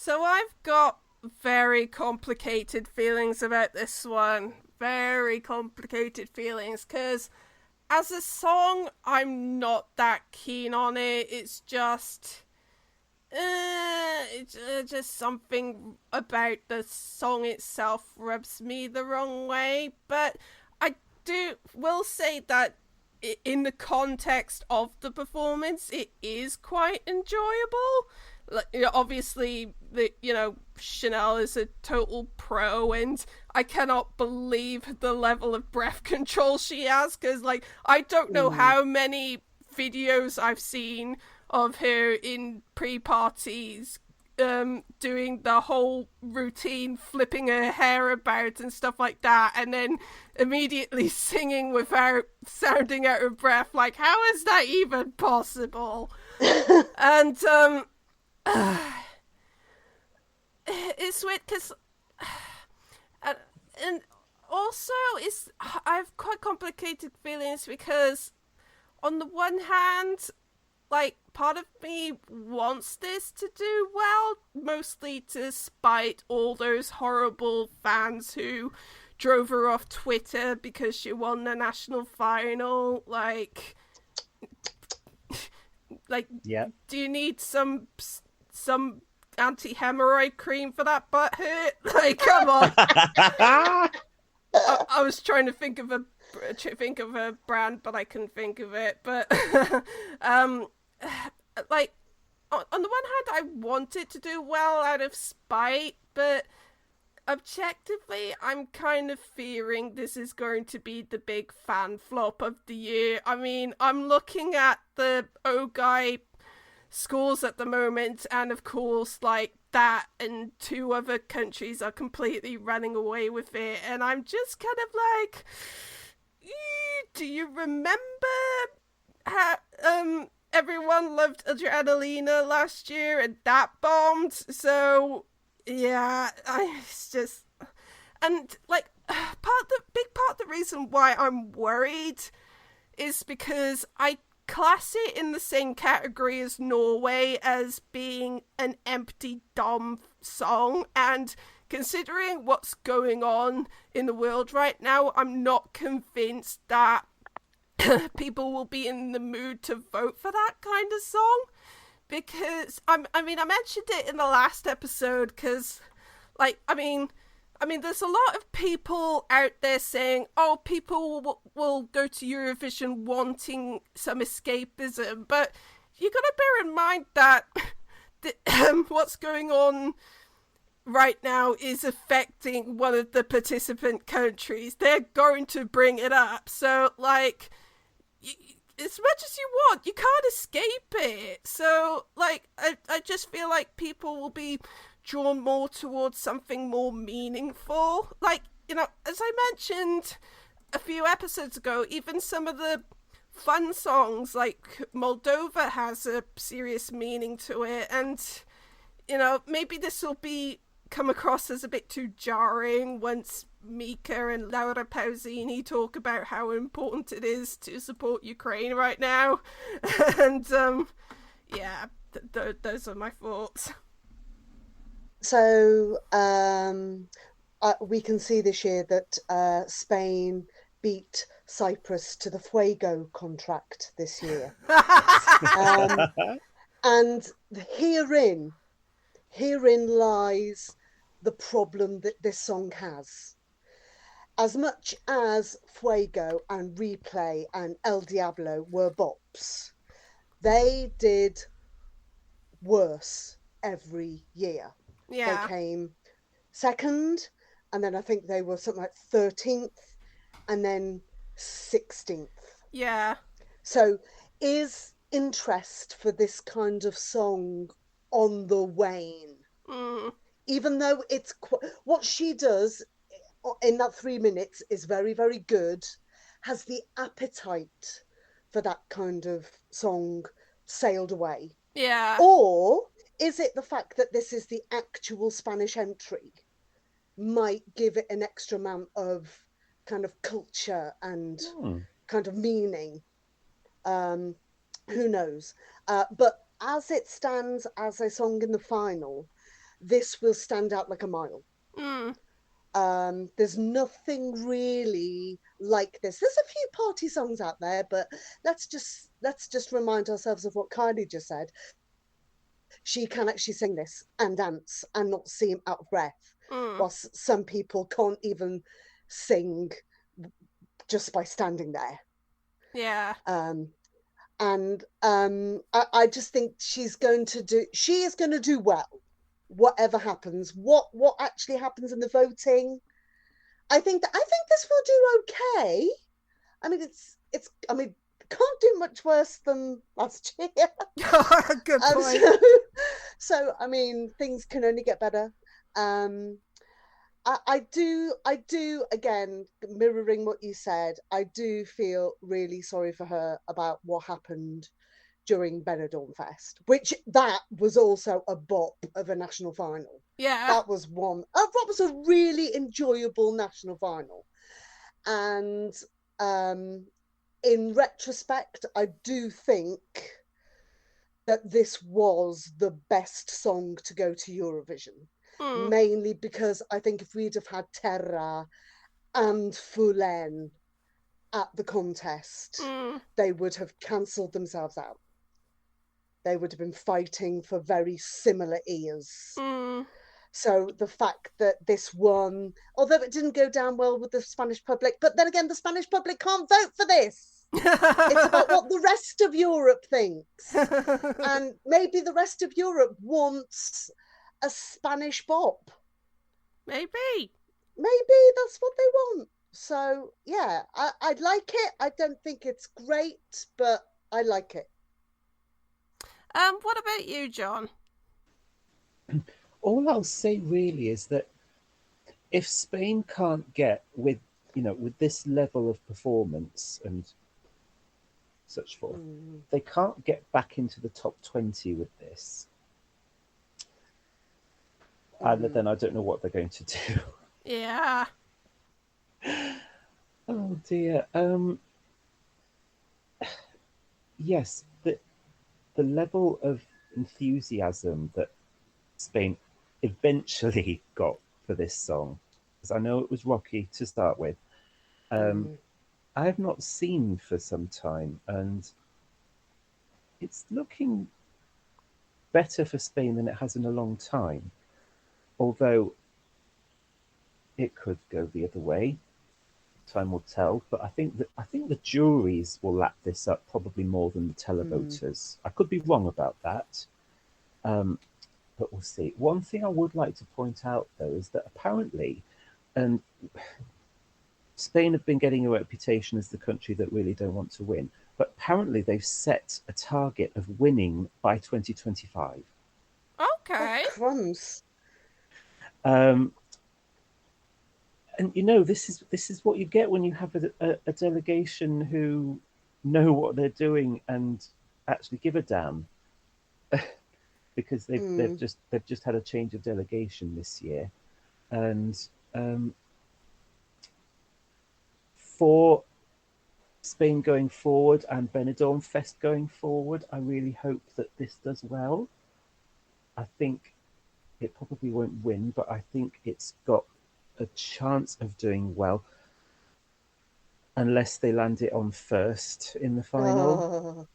So I've got very complicated feelings about this one. Very complicated feelings, because as a song, I'm not that keen on it. It's just something about the song itself rubs me the wrong way. But I will say that in the context of the performance, it is quite enjoyable. Like, obviously, Chanel is a total pro, and I cannot believe the level of breath control she has. Because, like, I don't know how many videos I've seen of her in pre-parties doing the whole routine, flipping her hair about and stuff like that, and then immediately singing without sounding out of breath. Like, how is that even possible? And it's weird because and also I have quite complicated feelings because on the one hand, like, part of me wants this to do well, mostly to spite all those horrible fans who drove her off Twitter because she won the national final. Yeah. Do you need some anti-hemorrhoid cream for that butt hurt? Like, come on. I was trying to think of a brand, but I couldn't think of it. But like, on the one hand, I want it to do well out of spite, but objectively, I'm kind of fearing this is going to be the big fan flop of the year. I mean, I'm looking at the OGAI scores at the moment, and of course, like, that and two other countries are completely running away with it, and I'm just kind of like, do you remember how everyone loved Adrenalina last year and that bombed? So yeah, it's just, and like, big part of the reason why I'm worried is because I class it in the same category as Norway as being an empty dumb song, and considering what's going on in the world right now, I'm not convinced that people will be in the mood to vote for that kind of song. Because I mentioned it in the last episode because, like, I mean, there's a lot of people out there saying, "Oh, people will go to Eurovision wanting some escapism," but you got to bear in mind that what's going on right now is affecting one of the participant countries. They're going to bring it up, so, like, as much as you want, you can't escape it. So, like, I just feel like people will be drawn more towards something more meaningful. Like, as I mentioned a few episodes ago, even some of the fun songs, like Moldova, has a serious meaning to it, and maybe this will come across as a bit too jarring once Mika and Laura Pausini talk about how important it is to support Ukraine right now. And yeah, those are my thoughts. So we can see this year that Spain beat Cyprus to the Fuego contract this year. And herein lies the problem that this song has. As much as Fuego and Replay and El Diablo were bops, they did worse every year. Yeah. They came second, and then I think they were something like 13th, and then 16th. Yeah. So is interest for this kind of song on the wane? Even though it's what she does in that 3 minutes is very, very good, has the appetite for that kind of song sailed away? Yeah. Or is it the fact that this is the actual Spanish entry might give it an extra amount of kind of culture and kind of meaning? Who knows? But as it stands as a song in the final, this will stand out like a mile. There's nothing really like this. There's a few party songs out there, but let's just remind ourselves of what Kylie just said. She can actually sing this and dance and not seem out of breath, whilst some people can't even sing just by standing there. Yeah. I just think she is going to do well, whatever happens. What actually happens in the voting, I think this will do okay. I mean, can't do much worse than last year. Good point. So I mean, things can only get better. I do, again, mirroring what you said, I do feel really sorry for her about what happened during Benidorm Fest, which that was also a bop of a national final. Yeah. That was a really enjoyable national final. And in retrospect, I do think that this was the best song to go to Eurovision. Mainly because I think if we'd have had Terra and Fulen at the contest, they would have cancelled themselves out. They would have been fighting for very similar ears. So the fact that this won, although it didn't go down well with the Spanish public, but then again, the Spanish public can't vote for this. It's about what the rest of Europe thinks. And maybe the rest of Europe wants a Spanish bop. Maybe that's what they want. So yeah, I like it. I don't think it's great, but I like it. What about you, John? All I'll say really is that if Spain can't get with this level of performance and such forth, they can't get back into the top 20 with this. Then I don't know what they're going to do. Yeah. Oh dear. Yes, the level of enthusiasm that Spain eventually got for this song, because I know it was rocky to start with, I have not seen for some time, and it's looking better for Spain than it has in a long time. Although it could go the other way, time will tell. But I think the juries will lap this up probably more than the televoters. I could be wrong about that, but we'll see. One thing I would like to point out, though, is that apparently, Spain have been getting a reputation as the country that really don't want to win. But apparently, they've set a target of winning by 2025. Okay. Oh, crumbs. And this is what you get when you have a delegation who know what they're doing and actually give a damn, because they've just had a change of delegation this year, and for Spain going forward and Benidorm Fest going forward, I really hope that this does well. I think it probably won't win, but I think it's got a chance of doing well, unless they land it on first in the final,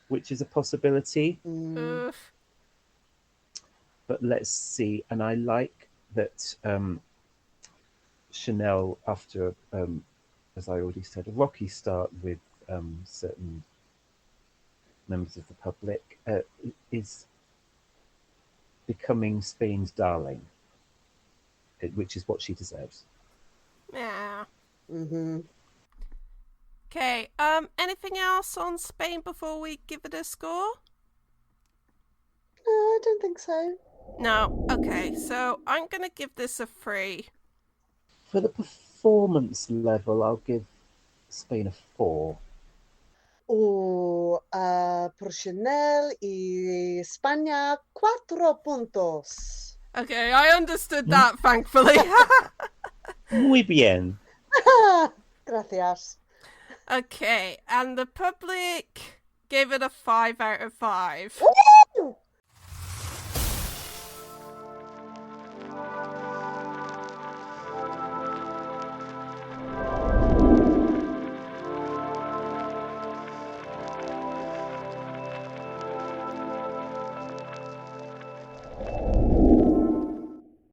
which is a possibility. But let's see. And I like that Chanel, after, as I already said, a rocky start with certain members of the public, is becoming Spain's darling, which is what she deserves. Yeah. Okay. Anything else on Spain before we give it a score? No, I don't think so. No. Okay. So I'm gonna give this a 3. For the performance level, I'll give Spain a 4. Por Chanel y España 4 puntos. Okay, I understood that, thankfully. Muy bien. Gracias. Okay, and the public gave it a 5 out of 5.